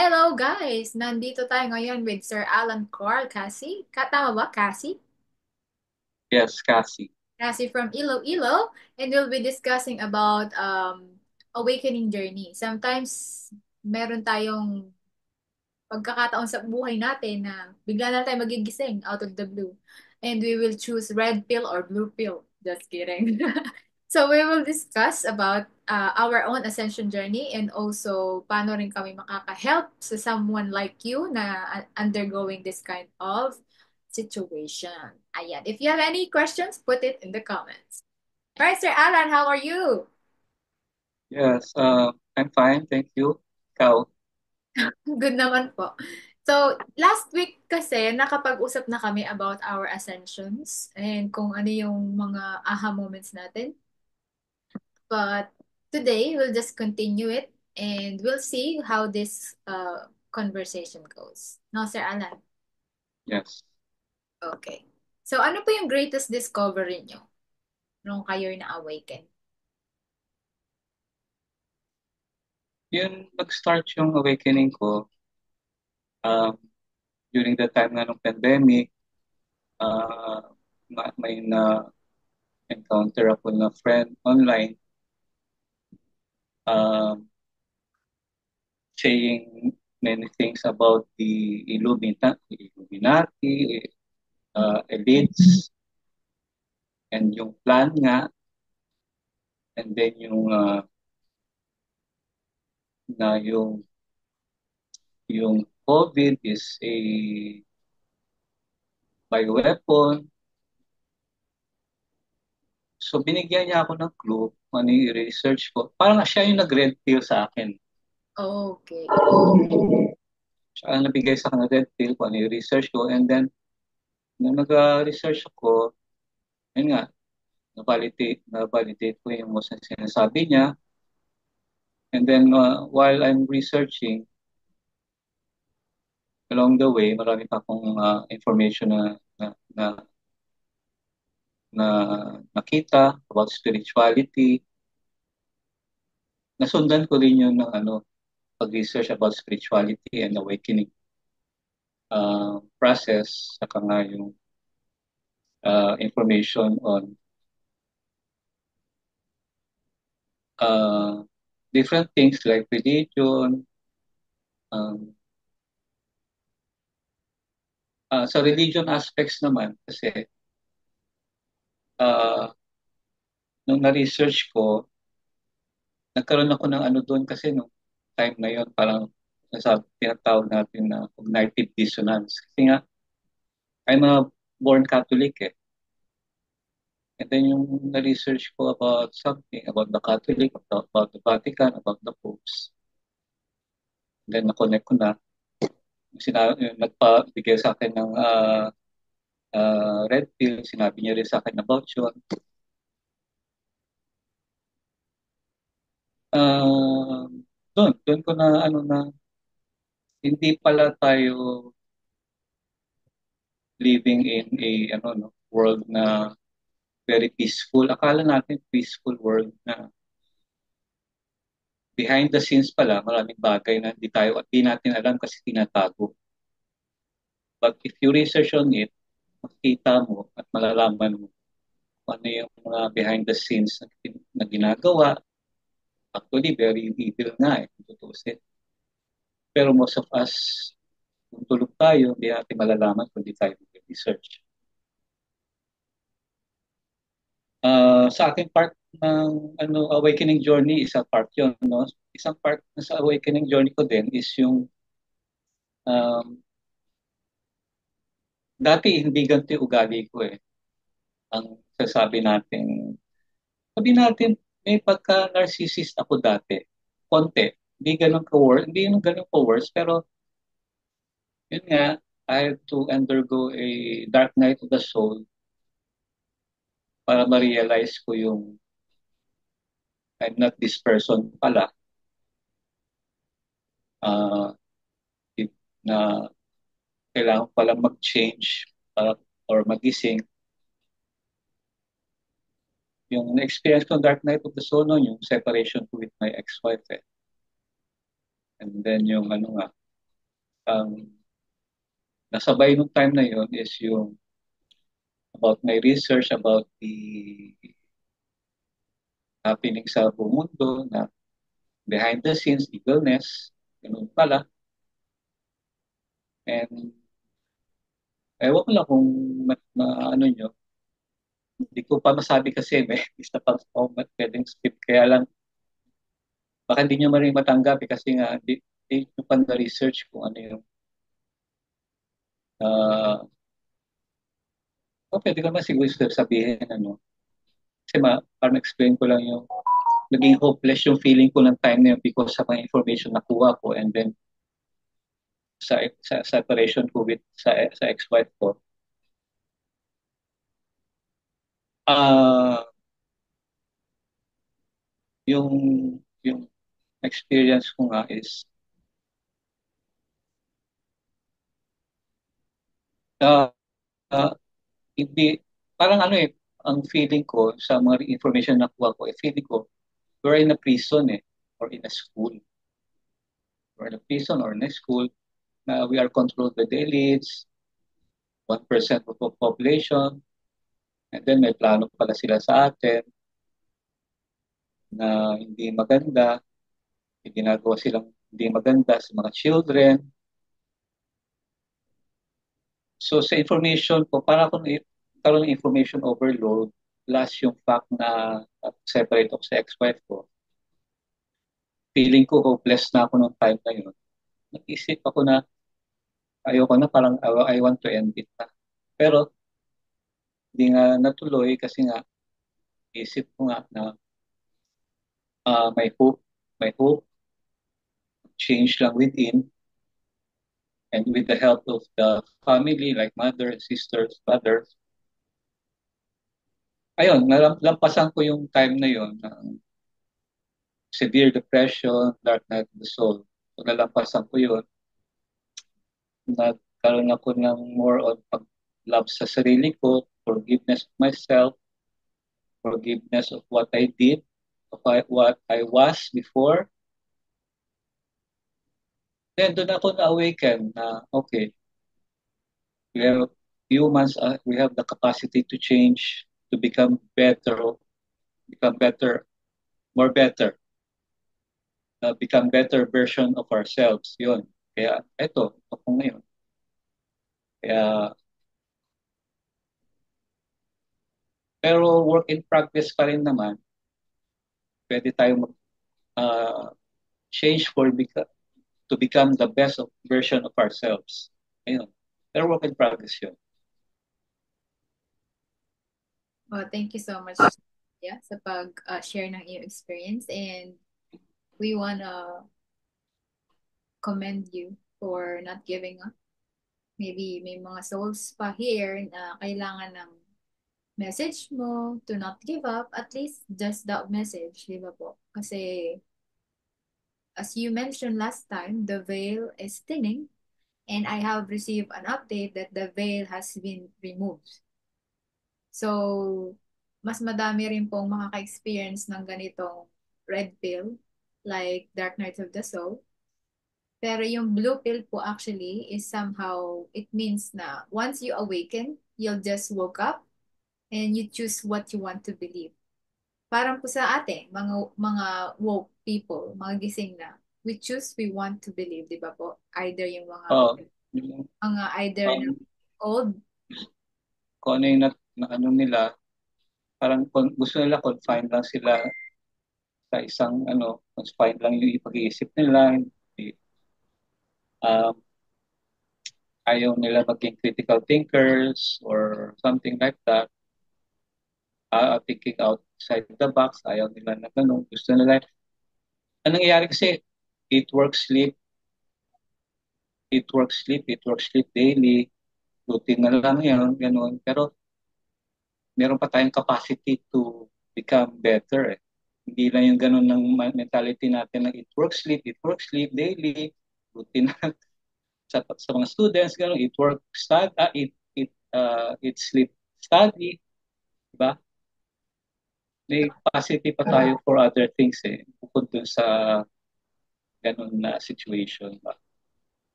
Hello guys! Nandito tayo ngayon with Sir Alan Carl Cassie. Tama ba, Cassie? Yes, Cassie. Cassie from Iloilo. And we'll be discussing about awakening journey. Sometimes meron tayong pagkakataon sa buhay natin na bigla na tayo magigising out of the blue. And we will choose red pill or blue pill. Just kidding. So we will discuss about our own ascension journey and also paano rin kami makaka-help sa someone like you na undergoing this kind of situation. Ayan. If you have any questions, put it in the comments. All right, Sir Alan, how are you? Yes, I'm fine, thank you. Ikaw? Good naman po. So, last week kasi nakapag-usap na kami about our ascensions and kung ano yung mga aha moments natin. But today, we'll just continue it and we'll see how this conversation goes. No, Sir Alan? Yes. Okay. So, ano po yung greatest discovery nyo nung kayo'y na-awaken? Yun, nag-start yung awakening ko um, during the time nga ng pandemic. Uh, may na-encounter ako na friend online um, saying many things about the Illuminati, elites, and yung plan nga, and then yung COVID is a bioweapon. So binigyan niya ako ng clue kung ano yung research ko. Parang siya yung nag-red pill sa akin. Okay. Siya ang nabigay sa akin ng red pill kung ano yung research ko. And then, nung nag-research ako, yun nga, na-validate ko yung mga sinasabi niya. And then, while I'm researching, along the way, marami pa akong information na, na nakita about spirituality. Nasundan ko rin yun ng pag-research about spirituality and awakening process, saka nga yung information on uh, different things like religion. Um, sa religion aspects naman, kasi uh, nung na-research ko, nagkaroon ako ng ano doon kasi nung time na yon parang tinatawag natin na cognitive dissonance. Kasi nga, I'm a born Catholic eh. And then yung na-research ko about something, about the Catholic, about the Vatican, about the popes. Then na-connect ko na. Yung nagpabigay sa akin ng red pill, sinabi niya rin sa akin about yun. Uh, doon ko na hindi pala tayo living in a no, world na very peaceful. Akala natin peaceful world na behind the scenes pala, maraming bagay na di natin alam kasi tinatago. But if you research on it, makikita mo at malalaman mo kung ano yung mga behind the scenes na ginagawa. Actually, very evil nga eh, kung tutuusin. Pero most of us, kung tulog tayo, hindi natin malalaman kung di tayo mag-research. Sa akin part ng awakening journey, isa part yon, no? Isang part na sa awakening journey ko din is yung um, dati hindi ganito yung ugali ko eh. Ang sabi natin, may pagka-narcissist ako dati. Konti. Hindi ganun ka-worse, pero yun nga, I had to undergo a dark night of the soul para ma-realize ko yung I'm not this person pala. Uh, na kailangan pala mag-change or magising. Yung na-experience ko Dark Night of the Soul noon, yung separation ko with my ex-wife eh. And then yung ano nga. Ang nasabay nung time na yon is yung about my research about the happening sa buong mundo na behind the scenes, evilness, ganun pala. And ewan ko lang kung ano nyo, hindi ko pa masabi kasi may isa pang pwedeng script. Kaya lang, baka hindi nyo maring matanggap kasi nga, di nyo pa na-research kung ano yung, pwede ko naman siguro sabihin, ano. Kasi parang explain ko lang yung, naging hopeless yung feeling ko ng time na yun because sa mga information na kuha ko and then sa separation ko with sa ex-wife ko. Ah, yung yung experience ko nga is uh, uh, hindi parang ano eh ang feeling ko sa mga information na kuha ko, feeling ko we're in a prison or in a school. We're in a prison or in a school na we are controlled by the elites, 1% of the population, and then may plano pala sila sa atin na hindi maganda, may ginagawa silang hindi maganda sa mga children. So sa information ko, para ako karoon ng information overload, plus yung fact na separate ako sa ex-wife ko, feeling ko hopeless na ako nung time na yun. Nag-isip ako na ayoko na, parang I want to end it na. Pero hindi nga natuloy kasi nga isip ko nga na may hope, change lang within, and with the help of the family like mother, sisters, brothers. Ayun, nalampasan ko yung time na yun ng severe depression, dark night of the soul. So, nalampasan ko yun. Nagkaroon ako ng more on pag-love sa sarili ko, forgiveness of myself, forgiveness of what I did, what I was before. Then doon ako na-awaken na, okay, we have humans, we have the capacity to change, to become better, more better, become better version of ourselves. Yun. Kaya eto, ako ngayon. Kaya, pero work in progress pa rin naman. Pwede tayo uh, change to become the best version of ourselves. Ayun. Pero work in progress yun. Oh, thank you so much, yeah, sa pag-share ng iyong experience. And we wanna commend you for not giving up. Maybe may mga souls pa here na kailangan ng message mo to not give up. At least just that message, di ba po? Kasi as you mentioned last time, the veil is thinning, and I have received an update that the veil has been removed. So, mas madami rin pong makaka-experience ng ganitong red pill, like Dark Night of the Soul. Pero yung blue pill po actually is somehow, it means na once you awaken, you'll just woke up and you choose what you want to believe. Parang po sa atin, mga woke people, mga gising na, we choose we want to believe, di ba po? Either yung Oh, yung, mga either na um, old. kung ano yung na ano nila, parang gusto nila confined lang sila sa isang confined lang yung pag-iisip nila. Hindi, um, ayaw nila maging critical thinkers or something like that. Thinking outside the box, ayaw nila na ganun. Gusto nila. Anong nangyayari kasi, eat, work, sleep, eat, work, sleep, eat, work, sleep daily. Routine na lang yan, ganun. Pero meron pa tayong capacity to become better. Hindi lang yung ganun ng mentality natin na eat, work, sleep daily. Routine na sa mga students, ganun, eat, work, study, eat, sleep, study. Diba? May capacity pa tayo for other things bukod dun sa ganun na situation ba.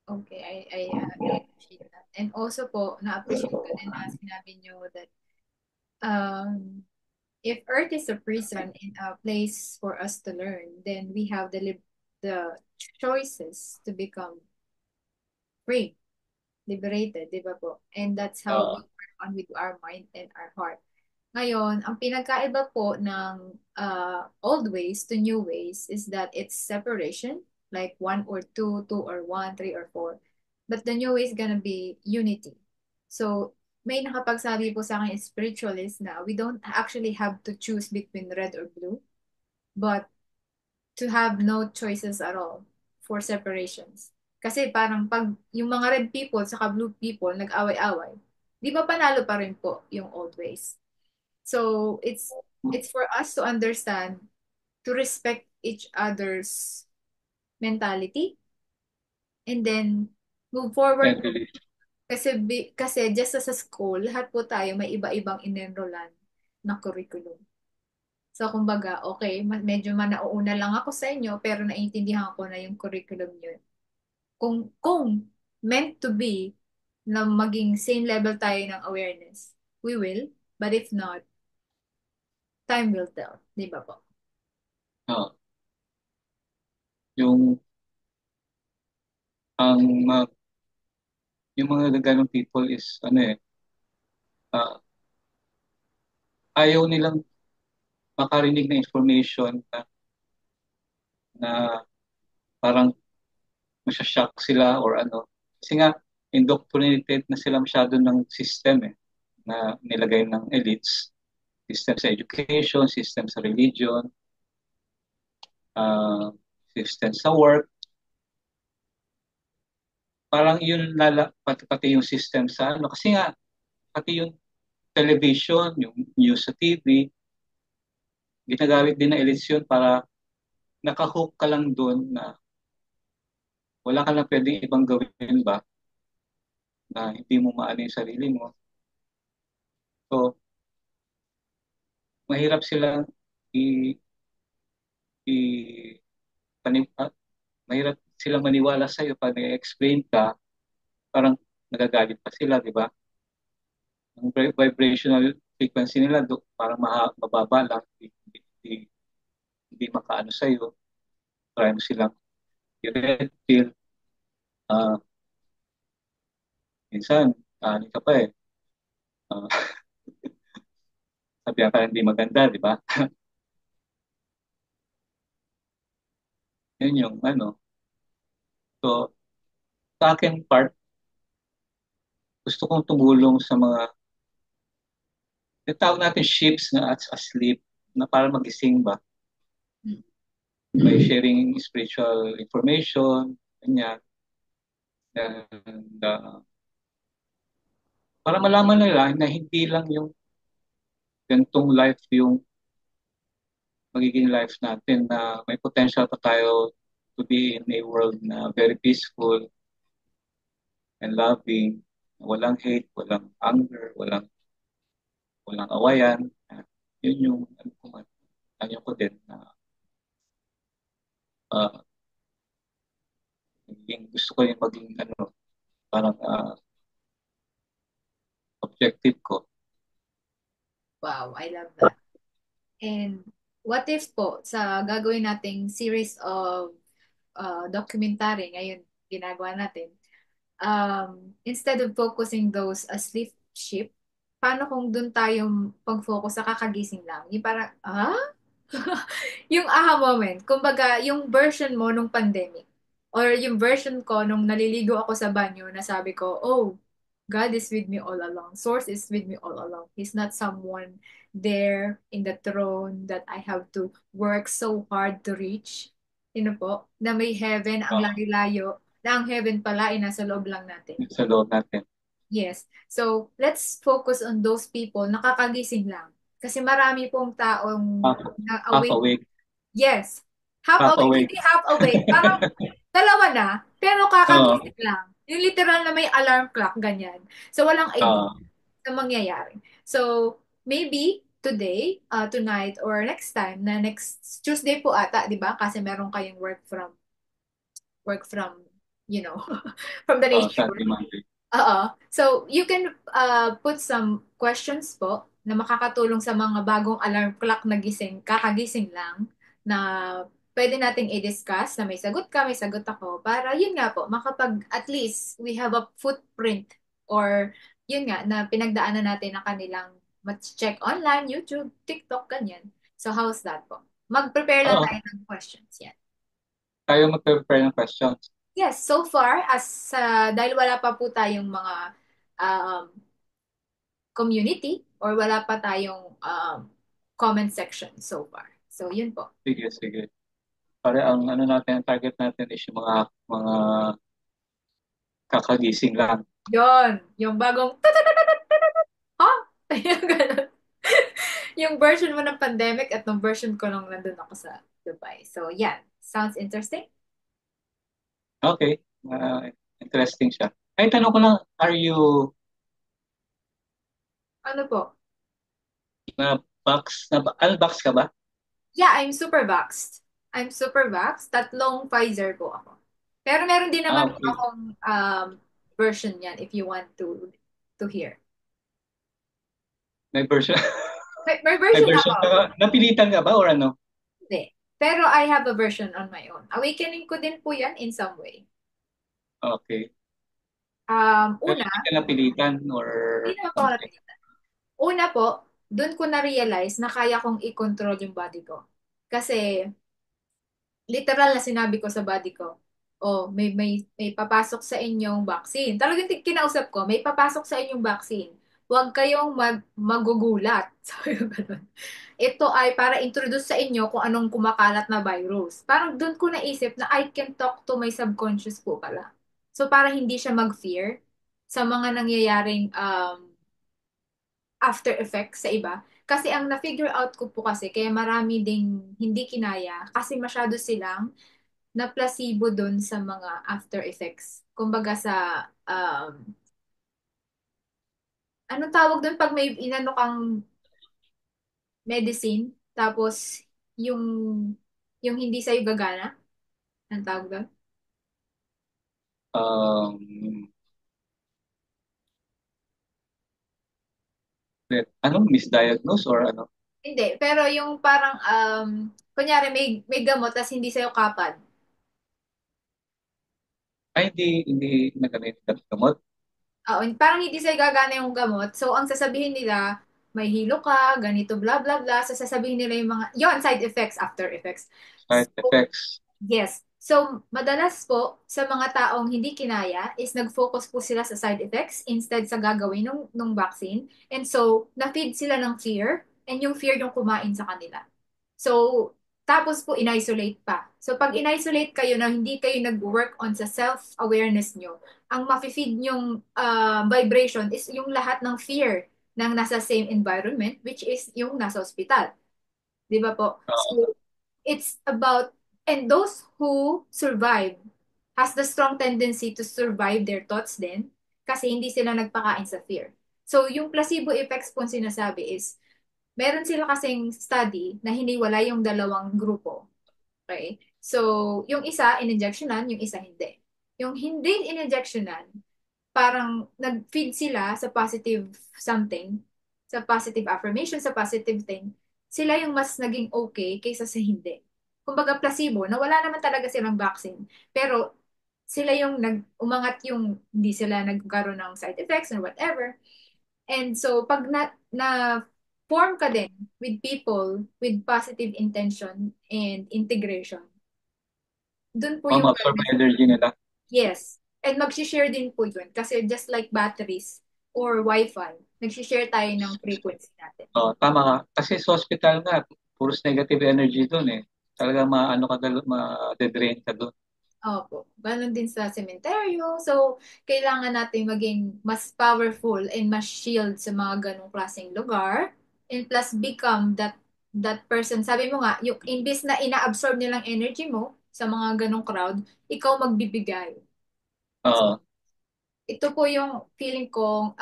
Okay, I appreciate that. And also po, na-appreciate ko din na sinabi nyo that um, if Earth is a prison and a place for us to learn, then we have the choices to become free, liberated, di ba po? And that's how we Oo. work on with our mind and our heart. Ngayon, ang pinagkaiba po ng old ways to new ways is that it's separation, like one or two, two or one, three or four. But the new way is gonna be unity. So, may nakapagsabi po sa akin spiritualist na we don't actually have to choose between red or blue, but to have no choices at all for separations. Kasi parang pag yung mga red people sa blue people nag-away-away, di ba panalo pa rin po yung old ways? So it's for us to understand, to respect each other's mentality and then move forward And po. belief. Kasi just as a school, lahat po tayo may iba-ibang inenrollan na curriculum. So, kumbaga, okay, medyo nauuna lang ako sa inyo, pero naiintindihan ko na yung curriculum yun. Kung meant to be na maging same level tayo ng awareness, we will. But if not, time will tell. Di ba po? Oo. Yung, ang, mga- yung mga ganong people is, ano eh, ah, ayaw nilang makarinig na information na parang masya-shock sila or ano. Kasi nga, indoctrinated na sila masyado ng system eh, na nilagay ng elites. System sa education, system sa religion, uh, system sa work. Parang yun pati yung system sa ano. Kasi nga, pati yung television, yung news sa TV, ginagamit din ng elites yun para nakahook ka lang doon na wala ka lang pwedeng ibang gawin ba na hindi mo maano yung sarili mo. So, mahirap silang i, i mahirap silang maniwala sa iyo pag i-explain ka, parang nagagalit pa sila, di ba? Ang vibrational frequency nila parang mababa lang, hindi, hindi makaano sa iyo. Try mo silang i-red pill. Uh, minsan, ano ka pa eh, uh, sabihan ka hindi maganda, di ba? Yun yung ano. So, sa akin part, gusto kong tumulong sa mga, tawag natin ships na at asleep, na para magising ba? Mm. By sharing spiritual information, kanya, and, para malaman nila na hindi lang yung gantong life yung magiging life natin, na may potential pa tayo to be in a world na very peaceful and loving, walang hate, walang anger, walang awayan. Yun yung ano ko din na uh, gusto ko yung maging ano, parang objective ko. Wow, I love that. And what if po, sa gagawin nating series of documentary ngayon, ginagawa natin, instead of focusing those asleep sheep, paano kung dun tayo pag-focus sa kakagising lang? Yung parang, yung aha moment. Kumbaga, yung version mo nung pandemic. Or yung version ko nung naliligo ako sa banyo na sabi ko, oh, God is with me all along. Source is with me all along. He's not someone there in the throne that I have to work so hard to reach. Po, na may heaven ang Uh, layo-layo, na ang heaven pala ay nasa loob lang natin. sa loob natin. Yes. So, let's focus on those people nakakagising lang. Kasi marami pong taong Half, na half awake. awake, Yes. Half half awake. awake. Hindi half awake. Parang dalawa na, pero Oo. kakagising lang. Yung literal na may alarm clock, ganyan. So, walang idea Uh, na mangyayari. So, maybe today, tonight, or next time, na next Tuesday po ata, di ba? Kasi meron kayong work from from the nature. Sunday, Monday. So, you can put some questions po na makakatulong sa mga bagong alarm clock na gising, kakagising lang, na pwede nating i-discuss na may sagot ka, may sagot ako, para yun nga po, makapag at least we have a footprint or yun nga, na pinagdaanan natin na kanilang check online, YouTube, TikTok, ganyan. So, how's that po? Mag-prepare lang Oo, tayo ng questions yan. tayo mag-prepare ng questions. Yes, so far, dahil wala pa po tayong mga um, community or wala pa tayong comment section so far. So, yun po. Sige, sige. Pare, ang ano natin, ang target natin is yung mga kakagising lang. Yun, yung bagong ha? Yung ganun. Yung version mo ng pandemic at ng version ko nung nandun ako sa Dubai. So, yeah. Sounds interesting? Okay, interesting siya. Ay, tanong ko lang, are you Ano po? ano box ka ba? Yeah, I'm super vaxxed. I'm super vaxxed. Tatlong Pfizer po ako. Pero meron din naman po Okay. akong version yan if you want to hear. May version, May may version version ka ako. ba? Napilitan ka ba or ano? Hindi. Pero I have a version on my own. Awakening ko din po yan in some way. Okay. Pero Una, hindi ka napilitan or hindi naman po ako something. napilitan. Una po, doon ko na-realize na kaya kong i-control yung body ko. Kasi literal na sinabi ko sa body ko, oh, may papasok sa inyong vaccine. Talagang kinausap ko, may papasok sa inyong vaccine. Huwag kayong magugulat. Sabi ko ganun. Ito ay para introduce sa inyo kung anong kumakalat na virus. Parang doon ko naisip na I can talk to my subconscious po pala. So para hindi siya mag-fear sa mga nangyayaring after effects sa iba. Kasi ang na-figure out ko po kasi, kaya marami ding hindi kinaya, kasi masyado silang na placebo doon sa mga after effects. Kumbaga sa, anong tawag doon pag may inano kang medicine, tapos yung, yung hindi sa'yo gagana? Anong tawag doon? Um, anong misdiagnose or ano? Hindi, pero yung parang, kunyari may gamot, tapos hindi sa'yo kapad. Ay, hindi nagamit ng gamot. Oo, parang hindi sa'yo gagana yung gamot. So, ang sasabihin nila, may hilo ka, ganito, blah, blah, blah. So, sasabihin nila yung mga, yon side effects, after effects. Side effects. Yes. So, madalas po sa mga taong hindi kinaya is nag-focus po sila sa side effects instead sa gagawin nung vaccine. And so, na-feed sila ng fear and yung fear yung kumain sa kanila. So, tapos po in-isolate pa. So, pag in-isolate kayo na hindi kayo nag-work on sa self-awareness nyo, ang mafe-feed yung vibration is yung lahat ng fear ng nasa same environment, which is yung nasa ospital. Di ba po? Oo. So, it's about, and those who survive has the strong tendency to survive their thoughts din kasi hindi sila nagpakain sa fear. So, yung placebo effects po sinasabi is, meron sila kasing study na hiniwala yung dalawang grupo. Okay? So, yung isa, in-injectionan, yung isa hindi. Yung hindi in-injectionan, parang nag-feed sila sa positive something, sa positive affirmation, sa positive thing, sila yung mas naging okay kaysa sa hindi. Kumbaga placebo, na wala naman talaga silang vaccine. Pero sila yung umangat yung hindi sila nagkaroon ng side effects or whatever. And so pag na form ka din with people with positive intention and integration, dun po yung Ma-absorb ang energy nila. yes. And mag-share din po yun. Kasi just like batteries or Wi-Fi, nag-share tayo ng frequency natin. Oh, tama ka. Kasi sa hospital nga, puros negative energy doon eh. Talagang maano ka ma-drain ka doon. Opo. Ganon din sa sementeryo. So, kailangan natin maging mas powerful and mas shield sa mga ganong klaseng lugar. And plus, become that person. Sabi mo nga, yung imbis na ina-absorb nilang energy mo sa mga ganong crowd, ikaw magbibigay. Oo. Ito po yung feeling kong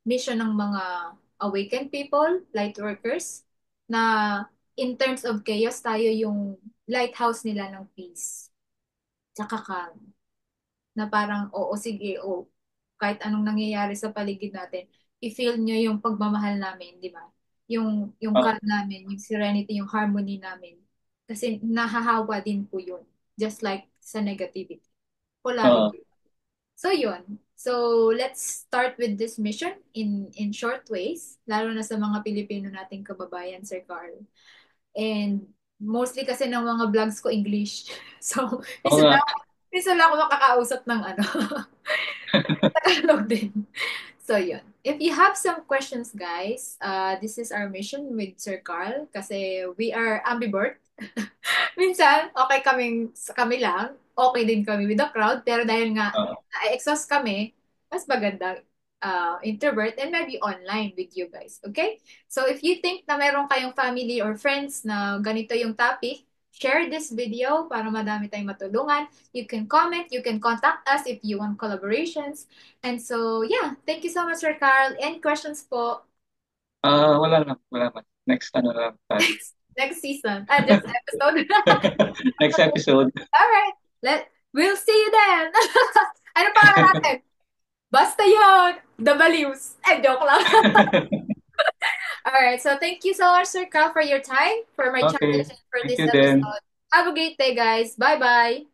mission ng mga awakened people, light workers, na in terms of chaos, tayo yung lighthouse nila ng peace. Tsaka calm. na parang, oo, sige, oo, kahit anong nangyayari sa paligid natin, i-feel nyo yung pagmamahal namin, di ba? Yung Oo. calm namin, yung serenity, yung harmony namin. Kasi nahahawa din po yun. Just like sa negativity. Oo. Polarity. So yun. So let's start with this mission in short ways, lalo na sa mga Pilipino nating kababayan, Sir Carl. And mostly kasi ng mga vlogs ko English. So, Oo minsan nga. lang, minsan lang ako makakausap ng ano, Tagalog din. So, yun. If you have some questions, guys, this is our mission with Sir Carl kasi we are ambivert. Minsan, okay kami lang, okay din kami with the crowd, pero dahil nga Oo. na-exhaust kami, mas maganda introvert and maybe online with you guys. Okay? So if you think na meron kayong family or friends na ganito yung topic, share this video para madami tayong matulungan. You can comment, you can contact us if you want collaborations. And so, yeah, thank you so much, Sir Carl. Any questions po? Wala lang, wala man. Next ano lang tayo. Next season. Just episode. Next episode. All right. We'll see you then. Ano pa natin? Basta yun. The Baliws. Joke lang. All right. So thank you so much, Sir Carl, for your time, for my challenge, Okay. and for Thank this you then. episode. Have a great day, guys. Bye-bye.